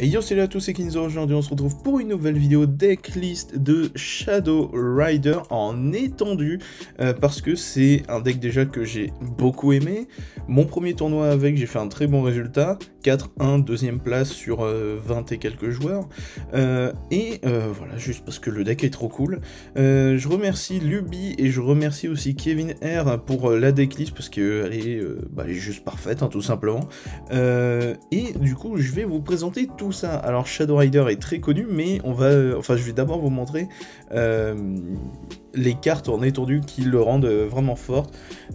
Et yo, salut à tous, c'est Kinzo. Aujourd'hui on se retrouve pour une nouvelle vidéo decklist de Shadow Rider en étendu, parce que c'est un deck déjà que j'ai beaucoup aimé. Mon premier tournoi avec, j'ai fait un très bon résultat, 4-1, deuxième place sur 20 et quelques joueurs, voilà, juste parce que le deck est trop cool. Je remercie Luby et je remercie aussi Kevin R pour la decklist, parce qu'elle elle est juste parfaite, hein, tout simplement. Et du coup, je vais vous présenter tout ça. Alors, Shadow Rider est très connu, mais je vais d'abord vous montrer les cartes en étendue qui le rendent vraiment fort.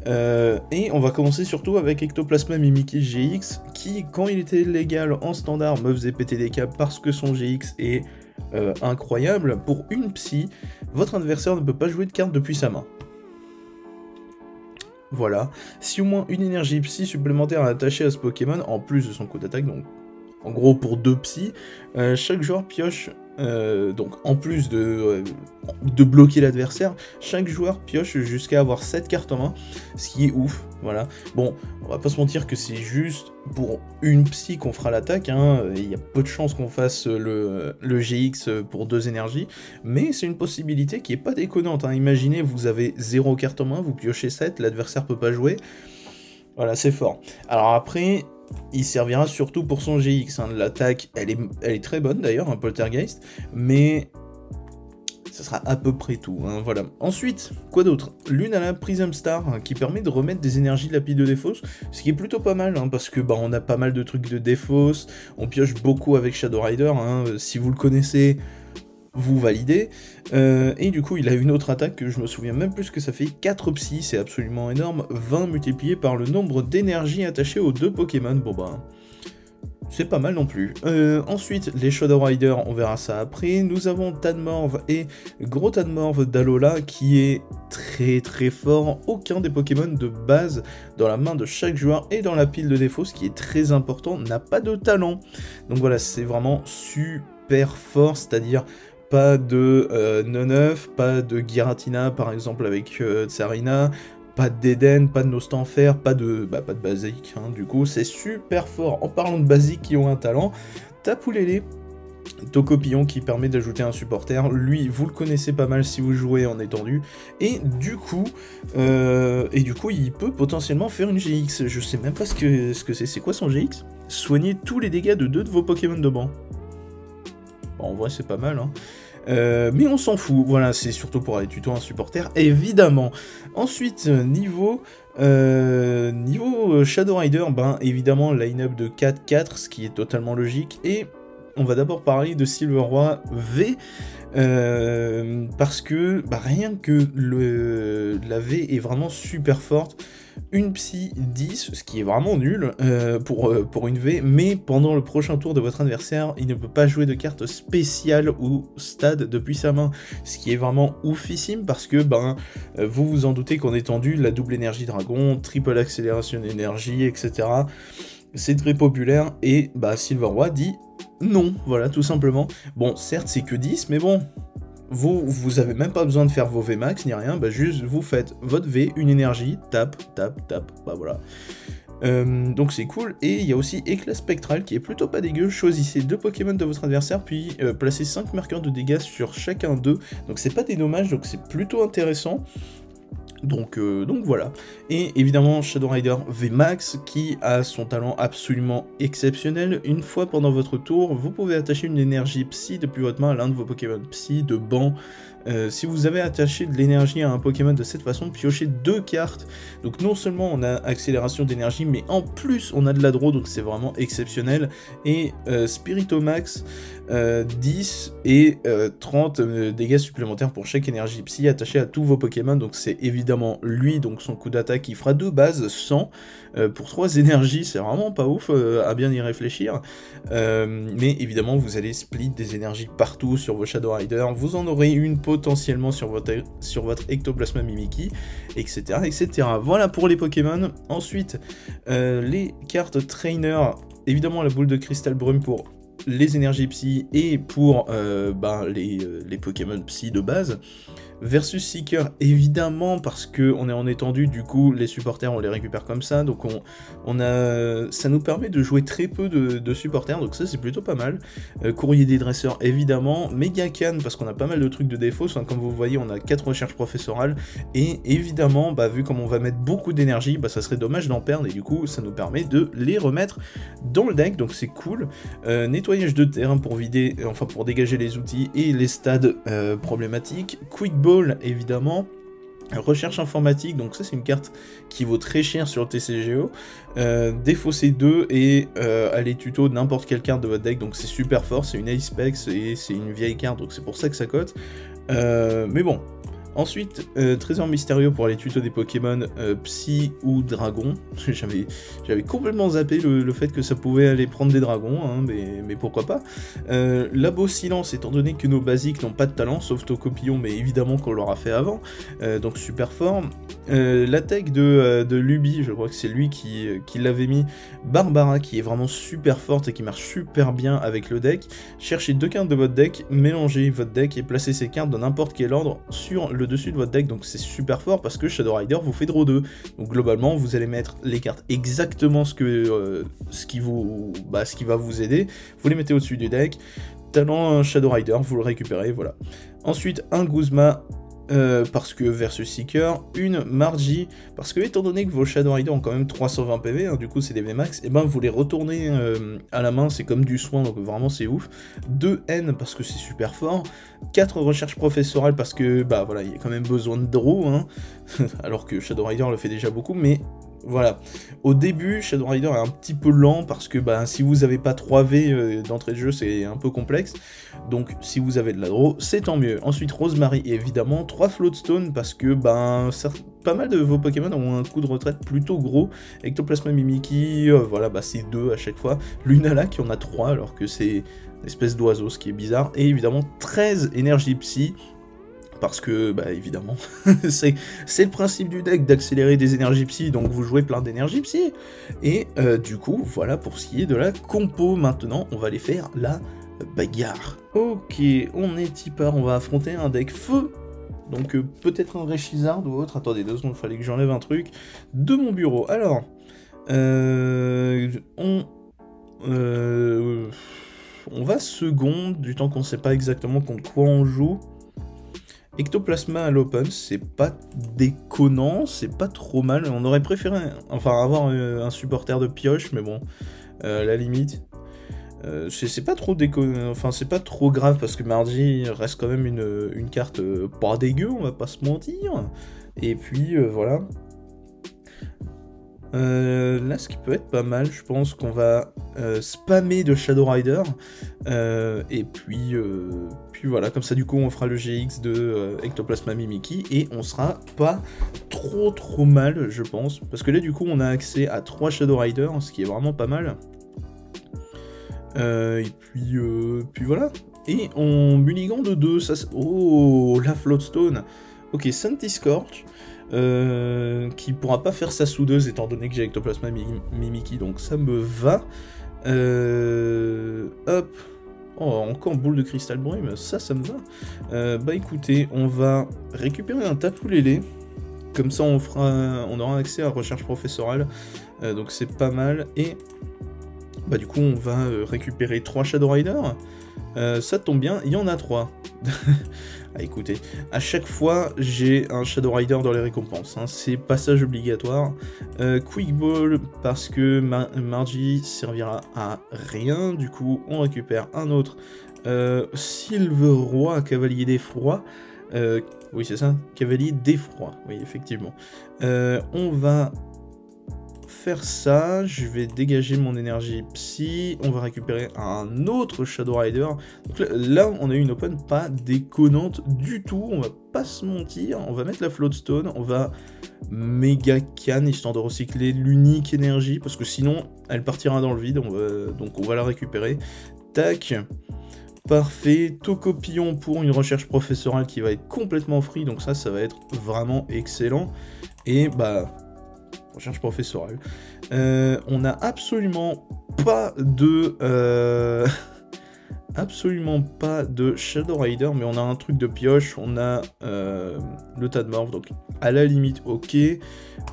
Et on va commencer surtout avec Ectoplasma Mimikyu GX, qui, quand il était légal en standard, me faisait péter des câbles parce que son GX est incroyable. Pour une psy, votre adversaire ne peut pas jouer de carte depuis sa main. Voilà, si au moins une énergie psy supplémentaire est attachée à ce Pokémon, en plus de son coup d'attaque, donc en gros pour 2 psy, chaque joueur pioche, donc en plus de bloquer l'adversaire, chaque joueur pioche jusqu'à avoir 7 cartes en main, ce qui est ouf, voilà. Bon, on va pas se mentir que c'est juste pour une psy qu'on fera l'attaque, hein. Il y a peu de chances qu'on fasse le GX pour 2 énergies, mais c'est une possibilité qui est pas déconnante, hein. Imaginez, vous avez 0 carte en main, vous piochez 7, l'adversaire peut pas jouer, voilà, c'est fort. Alors après, il servira surtout pour son GX, hein. L'attaque, elle est très bonne d'ailleurs, un Poltergeist, mais ça sera à peu près tout, hein, voilà. Ensuite, quoi d'autre? Lune à la Prism Star, hein, qui permet de remettre des énergies lapide de défausse, ce qui est plutôt pas mal, hein, parce que on a pas mal de trucs de défausse, on pioche beaucoup avec Shadow Rider, hein, si vous le connaissez, vous validez, et du coup il a une autre attaque que je me souviens même plus que ça fait 4 psy, c'est absolument énorme, 20 multiplié par le nombre d'énergie attachées aux 2 Pokémon, bon bah... c'est pas mal non plus. Ensuite, les Shadow Rider, on verra ça après. Nous avons Tadmorph et Gros Tadmorph d'Alola qui est très très fort. Aucun des Pokémon de base dans la main de chaque joueur et dans la pile de défauts, ce qui est très important, n'a pas de talent. Donc voilà, c'est vraiment super fort, c'est-à-dire pas de Noneuf, pas de Giratina par exemple avec Tsarina, pas d'Eden, pas de Nostanfer, pas de basique, hein, du coup c'est super fort. En parlant de basiques qui ont un talent, Tapoulélé, Tocopillon qui permet d'ajouter un supporter, lui vous le connaissez pas mal si vous jouez en étendu, et du coup il peut potentiellement faire une GX, je sais même pas ce que c'est quoi son GX? Soigner tous les dégâts de 2 de vos Pokémon de banc. Bon, en vrai c'est pas mal, hein. Mais on s'en fout, voilà, c'est surtout pour aller tuto un supporter, évidemment. Ensuite, niveau Shadow Rider, évidemment, line-up de 4-4, ce qui est totalement logique, et on va d'abord parler de Silveroi V, parce que rien que la V est vraiment super forte. Une psy 10, ce qui est vraiment nul pour une V, mais pendant le prochain tour de votre adversaire, il ne peut pas jouer de carte spéciale ou stade depuis sa main, ce qui est vraiment oufissime parce que vous vous en doutez qu'en étendu, la double énergie dragon, triple accélération d'énergie, etc. c'est très populaire et Silveroi dit non, voilà, tout simplement. Bon, certes c'est que 10, mais bon... Vous avez même pas besoin de faire vos VMAX ni rien, juste vous faites votre V, une énergie, tape, voilà. Donc c'est cool, et il y a aussi Éclat Spectral qui est plutôt pas dégueu. Choisissez 2 Pokémon de votre adversaire, puis placez 5 marqueurs de dégâts sur chacun d'eux, donc c'est pas des dommages, donc c'est plutôt intéressant. Donc voilà. Et évidemment Shadow Rider VMAX qui a son talent absolument exceptionnel. Une fois pendant votre tour, vous pouvez attacher une énergie psy depuis votre main à l'un de vos Pokémon psy de banc. Si vous avez attaché de l'énergie à un Pokémon de cette façon, piochez 2 cartes. Donc non seulement on a accélération d'énergie, mais en plus on a de la draw, donc c'est vraiment exceptionnel. Et Spiritomax, 10 et 30 dégâts supplémentaires pour chaque énergie psy attachée à tous vos Pokémon. Donc c'est évidemment lui, donc son coup d'attaque qui fera de base 100 pour 3 énergies, c'est vraiment pas ouf à bien y réfléchir. Mais évidemment vous allez split des énergies partout sur vos Shadow Rider, vous en aurez une potentiellement sur votre Ectoplasma Mimikyu, etc., etc. Voilà pour les Pokémon. Ensuite, les cartes Trainer, évidemment la boule de cristal brume pour les énergies psy et pour les Pokémon psy de base. Versus Seeker, évidemment, parce qu'on est en étendue, du coup, les supporters, on les récupère comme ça, donc ça nous permet de jouer très peu de supporters, donc ça, c'est plutôt pas mal. Courrier des dresseurs, évidemment. Méga Canne, parce qu'on a pas mal de trucs de défauts, comme vous voyez, on a 4 recherches professorales, et évidemment, bah, vu comme on va mettre beaucoup d'énergie, bah, ça serait dommage d'en perdre, et du coup, ça nous permet de les remettre dans le deck, donc c'est cool. Nettoyage de terrain pour vider, enfin pour dégager les outils et les stades problématiques. Quick Ball, évidemment. Recherche informatique, donc ça c'est une carte qui vaut très cher sur le TCGO. Défausser 2 et aller tuto n'importe quelle carte de votre deck, donc c'est super fort, c'est une Ace Specs et c'est une vieille carte, donc c'est pour ça que ça cote. Mais bon. Ensuite, trésor mystérieux pour les tutos des Pokémon Psy ou Dragon. J'avais complètement zappé le fait que ça pouvait aller prendre des dragons, hein, mais pourquoi pas. Labo silence, étant donné que nos basiques n'ont pas de talent, sauf Tocopillon, mais évidemment qu'on l'aura fait avant, donc super fort. La tech de Luby, je crois que c'est lui qui l'avait mis. Barbara, qui est vraiment super forte et qui marche super bien avec le deck. Cherchez 2 cartes de votre deck, mélangez votre deck et placez ces cartes dans n'importe quel ordre sur le dessus de votre deck, donc c'est super fort parce que Shadow Rider vous fait draw 2. Donc globalement, vous allez mettre les cartes exactement ce qui va vous aider, vous les mettez au-dessus du deck. Talent Shadow Rider, vous le récupérez, voilà. Ensuite, un Guzma, parce que versus Seeker, une Margie, parce que étant donné que vos Shadow Rider ont quand même 320 PV, hein, du coup c'est des VMAX, et ben vous les retournez à la main, c'est comme du soin, donc vraiment c'est ouf. 2 N parce que c'est super fort, 4 recherches professorales parce que bah voilà, il y a quand même besoin de draw, hein, alors que Shadow Rider le fait déjà beaucoup, mais voilà. Au début, Shadow Rider est un petit peu lent parce que bah, si vous n'avez pas 3V d'entrée de jeu, c'est un peu complexe. Donc si vous avez de la draw, c'est tant mieux. Ensuite, Rosemary, et évidemment, 3 Floatstone parce que ben, pas mal de vos Pokémon ont un coup de retraite plutôt gros. Ectoplasma Mimikyu, voilà, bah, c'est 2 à chaque fois. Lunala qui en a 3 alors que c'est une espèce d'oiseau, ce qui est bizarre. Et évidemment, 13 énergie psy. Parce que, bah évidemment, c'est le principe du deck d'accélérer des énergies psy, donc vous jouez plein d'énergie psy. Et du coup, voilà pour ce qui est de la compo. Maintenant, on va aller faire la bagarre. Ok, on est tipeur, on va affronter un deck feu. Donc peut-être un vrai Charizard ou autre. Attendez 2 secondes, il fallait que j'enlève un truc de mon bureau. Alors, on va seconde, du temps qu'on ne sait pas exactement contre quoi on joue. Ectoplasma à l'open, c'est pas déconnant, c'est pas trop mal. On aurait préféré avoir un supporter de pioche, mais bon, la limite. C'est pas trop déconnant, enfin c'est pas trop grave parce que Margie reste quand même une carte pas dégueu, on va pas se mentir. Et puis voilà. Là, ce qui peut être pas mal, je pense qu'on va spammer de Shadow Rider, et puis voilà, comme ça du coup on fera le GX de Ectoplasma Mimikyu, et on sera pas trop mal, je pense, parce que là du coup on a accès à 3 Shadow Rider, ce qui est vraiment pas mal. Et puis voilà, et on mulligan de 2, ça oh, la Floatstone. Ok, Santi Scorch, qui pourra pas faire sa soudeuse étant donné que j'ai Ectoplasma Mimikyu, donc ça me va. Hop. Oh, encore boule de cristal brume, ça me va. Bah écoutez, on va récupérer un Tapu Lele, comme ça on aura accès à recherche professorale, donc c'est pas mal. Et bah du coup on va récupérer 3 Shadow Rider. Ça tombe bien, il y en a 3. Ah, écoutez, à chaque fois j'ai un Shadow Rider dans les récompenses, hein, c'est passage obligatoire. Quick Ball parce que Margie servira à rien, du coup on récupère un autre. Silver Roi, Cavalier d'Effroi. Oui c'est ça, Cavalier d'Effroi, oui effectivement. On va faire ça, je vais dégager mon énergie psy, on va récupérer un autre Shadow Rider. Donc là on a eu une open pas déconnante du tout, on va pas se mentir, on va mettre la Floatstone, on va méga canne histoire de recycler l'unique énergie, parce que sinon elle partira dans le vide, donc on va la récupérer. Tac, parfait, Tocopillon pour une recherche professorale qui va être complètement free, donc ça va être vraiment excellent. Et bah... recherche professorale. On n'a absolument pas de... absolument pas de Shadow Rider, mais on a un truc de pioche, on a le Tadmorph, donc à la limite, ok.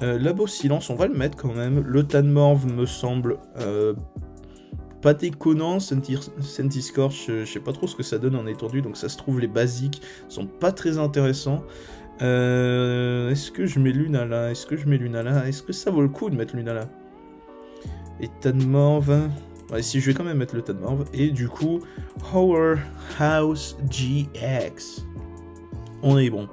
Labo Silence, on va le mettre quand même. Le Tadmorph me semble pas déconnant. Sentiscorch, je sais pas trop ce que ça donne en étendue, donc ça se trouve, les basiques sont pas très intéressants. Est-ce que je mets Lunala? Est-ce que je mets Lunala? Est-ce que ça vaut le coup de mettre Lunala? Et Tadmorph... Ouais, si je vais quand même mettre le Tadmorph. Et du coup, Powerhouse GX. On est bon.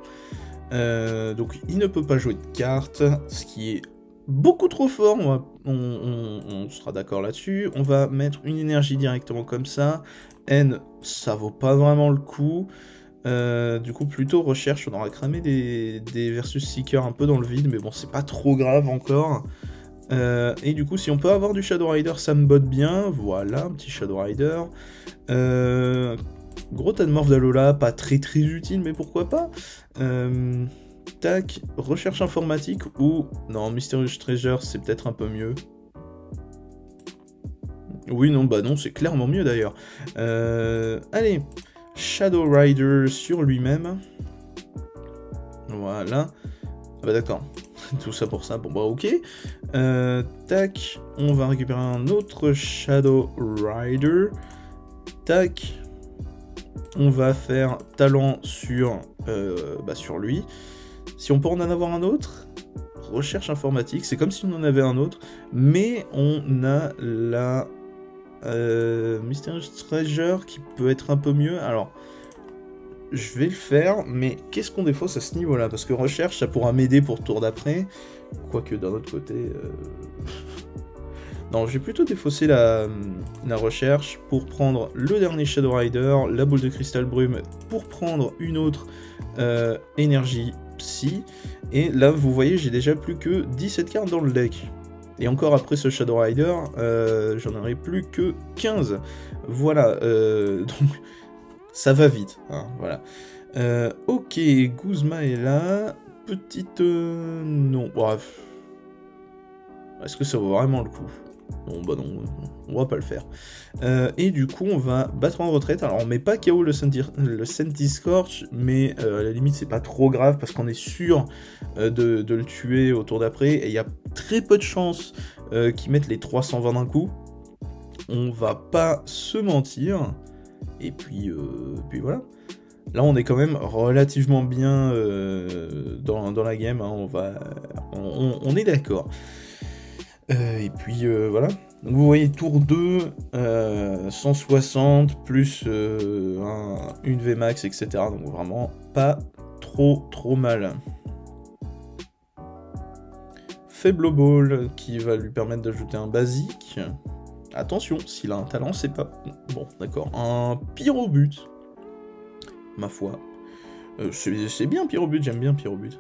Donc il ne peut pas jouer de cartes, ce qui est beaucoup trop fort, on sera d'accord là-dessus. On va mettre une énergie directement comme ça. N, ça vaut pas vraiment le coup. Du coup, plutôt recherche, on aura cramé des versus Seeker un peu dans le vide, mais bon, c'est pas trop grave encore. Et du coup, si on peut avoir du Shadow Rider, ça me botte bien. Voilà, un petit Shadow Rider. Gros Tadmorph d'Alola, pas très utile, mais pourquoi pas. Tac, recherche informatique ou... Non, Mysterious Treasure, c'est peut-être un peu mieux. Oui, non, bah non, c'est clairement mieux d'ailleurs. Allez, Shadow Rider sur lui-même. Voilà. Ah bah d'accord. Tout ça pour ça, bon bah ok. Tac, on va récupérer un autre Shadow Rider. Tac. On va faire talent sur lui. Si on peut en avoir un autre, recherche informatique, c'est comme si on en avait un autre, mais on a la Mysterious Treasure qui peut être un peu mieux. Alors, je vais le faire, mais qu'est-ce qu'on défausse à ce niveau-là? Parce que recherche, ça pourra m'aider pour le tour d'après, quoique d'un autre côté... Non, je vais plutôt défausser la recherche pour prendre le dernier Shadow Rider, la boule de cristal brume, pour prendre une autre énergie psy. Et là, vous voyez, j'ai déjà plus que 17 cartes dans le deck. Et encore après ce Shadow Rider, j'en aurai plus que 15. Voilà, donc ça va vite. Hein, voilà. Ok, Guzma est là. Petite... non, bref. Est-ce que ça vaut vraiment le coup? Non, bah non, on va pas le faire. Et du coup, on va battre en retraite. Alors, on met pas KO le Sentiscorch, mais à la limite, c'est pas trop grave parce qu'on est sûr de le tuer au tour d'après. Et il y a très peu de chances qu'ils mettent les 320 d'un coup. On va pas se mentir. Et puis voilà. Là, on est quand même relativement bien dans la game. Hein. On est d'accord. Et puis voilà. Donc vous voyez tour 2, 160 plus une VMAX, etc. Donc vraiment pas trop mal. Faible Ball qui va lui permettre d'ajouter un basique. Attention, s'il a un talent, c'est pas... Bon, d'accord. Un Pyrobut. Ma foi. C'est bien Pyrobut, j'aime bien Pyrobut.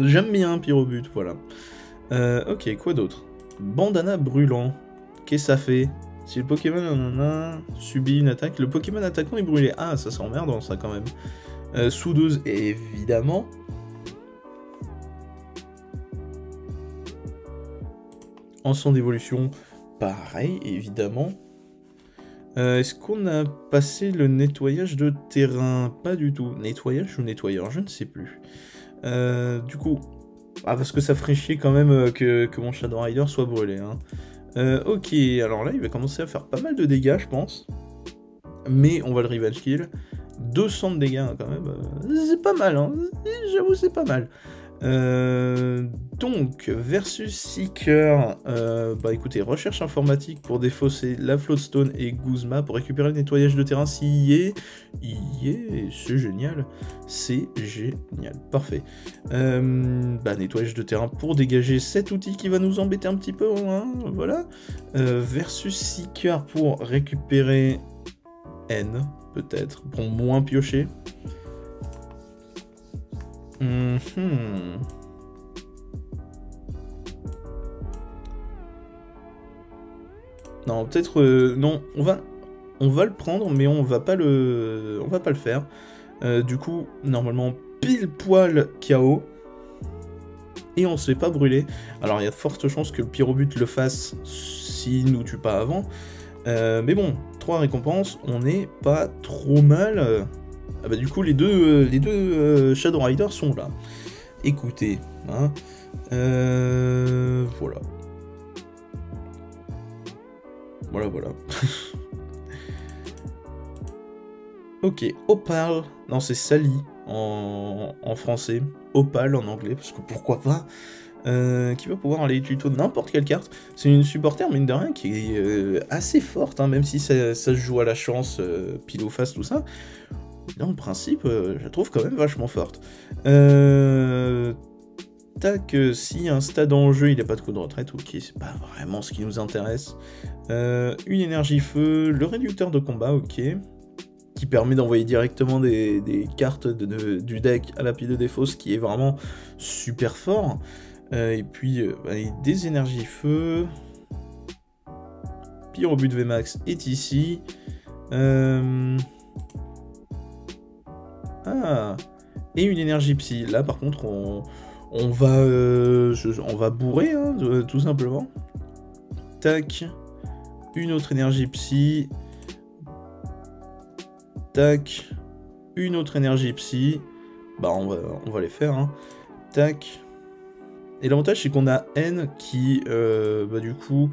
J'aime bien Pyrobut, voilà. Ok, quoi d'autre? Bandana brûlant. Qu'est-ce que ça fait? Si le Pokémon subit une attaque, le Pokémon attaquant est brûlé. Ah, ça s'emmerde ça quand même. Soudeuse, évidemment. Encens d'évolution, pareil, évidemment. Est-ce qu'on a passé le nettoyage de terrain? Pas du tout. Nettoyage ou nettoyeur? Je ne sais plus. Du coup... Ah, parce que ça ferait chier quand même que mon Shadow Rider soit brûlé. Hein. Ok, alors là, il va commencer à faire pas mal de dégâts, je pense. Mais on va le revenge kill. 200 de dégâts, hein, quand même. C'est pas mal, hein. J'avoue, c'est pas mal. Donc, versus Seeker, bah écoutez, recherche informatique pour défausser la Floatstone et Guzma pour récupérer le nettoyage de terrain s'il y est. C'est génial. C'est génial, parfait. Bah, nettoyage de terrain pour dégager cet outil qui va nous embêter un petit peu, hein, voilà. Versus Seeker pour récupérer N, peut-être, pour moins piocher. Non, peut-être non, on va le prendre, mais on va pas le faire. Du coup, normalement pile poil KO et on se fait pas brûler. Alors il y a de fortes chances que le Pyrobut le fasse s'il nous tue pas avant. Mais bon, 3 récompenses, on n'est pas trop mal. Ah bah du coup les deux Shadow Riders sont là. Écoutez, hein, voilà. Voilà. Ok, Opal, non c'est Sally en français, Opal en anglais, parce que pourquoi pas, qui va pouvoir aller tuto n'importe quelle carte. C'est une supporter, mine de rien, qui est assez forte, hein, même si ça se joue à la chance, pile ou face, tout ça. Dans le principe, je la trouve quand même vachement forte. Tac, si un stade en jeu, il n'a pas de coup de retraite, ok, c'est pas vraiment ce qui nous intéresse. Une énergie feu, le réducteur de combat, ok, qui permet d'envoyer directement des cartes du deck à la pile de défaut, ce qui est vraiment super fort. Et puis, des énergies feu. Pyrobut VMAX est ici. Ah, et une énergie psy. Là, par contre, on va bourrer, hein, tout simplement. Tac. Une autre énergie psy. Tac. Une autre énergie psy. Bah, on va les faire, hein. Tac. Et l'avantage, c'est qu'on a N qui, bah, du coup,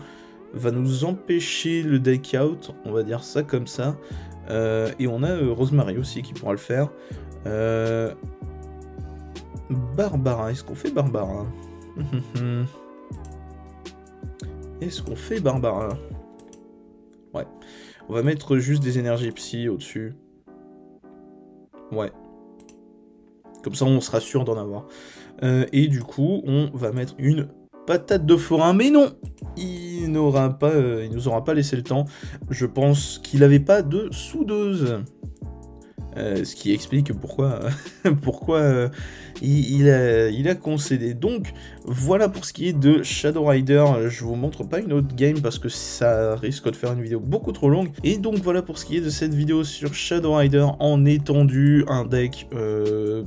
va nous empêcher le deck out. On va dire ça comme ça. Et on a Rosemary aussi qui pourra le faire. Barbara, est-ce qu'on fait Barbara? Est-ce qu'on fait Barbara? Ouais. On va mettre juste des énergies psy au-dessus. Ouais. Comme ça, on sera sûr d'en avoir. Et du coup, on va mettre une patate de forain. Mais non! Il nous aura pas laissé le temps. Je pense qu'il n'avait pas de soudeuse. Ce qui explique pourquoi, il a concédé. Donc, voilà pour ce qui est de Shadow Rider. Je vous montre pas une autre game parce que ça risque de faire une vidéo beaucoup trop longue. Et donc, voilà pour ce qui est de cette vidéo sur Shadow Rider en étendu. Un deck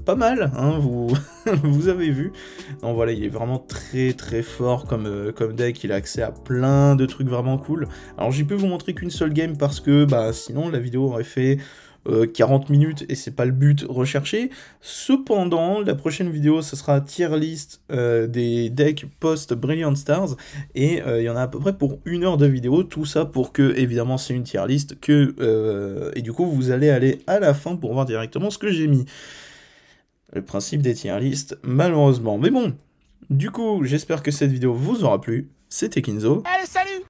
pas mal, hein, vous avez vu. Donc voilà, il est vraiment très très fort comme deck. Il a accès à plein de trucs vraiment cool. Alors, j'ai pu vous montrer qu'une seule game parce que bah, sinon, la vidéo aurait fait 40 minutes et c'est pas le but recherché. Cependant, la prochaine vidéo, ce sera tier list des decks post Brilliant Stars et il y en a à peu près pour 1 heure de vidéo. Tout ça pour que, évidemment, c'est une tier list et du coup, vous allez aller à la fin pour voir directement ce que j'ai mis. Le principe des tier list, malheureusement. Mais bon, du coup, j'espère que cette vidéo vous aura plu. C'était Kinzo. Allez, salut!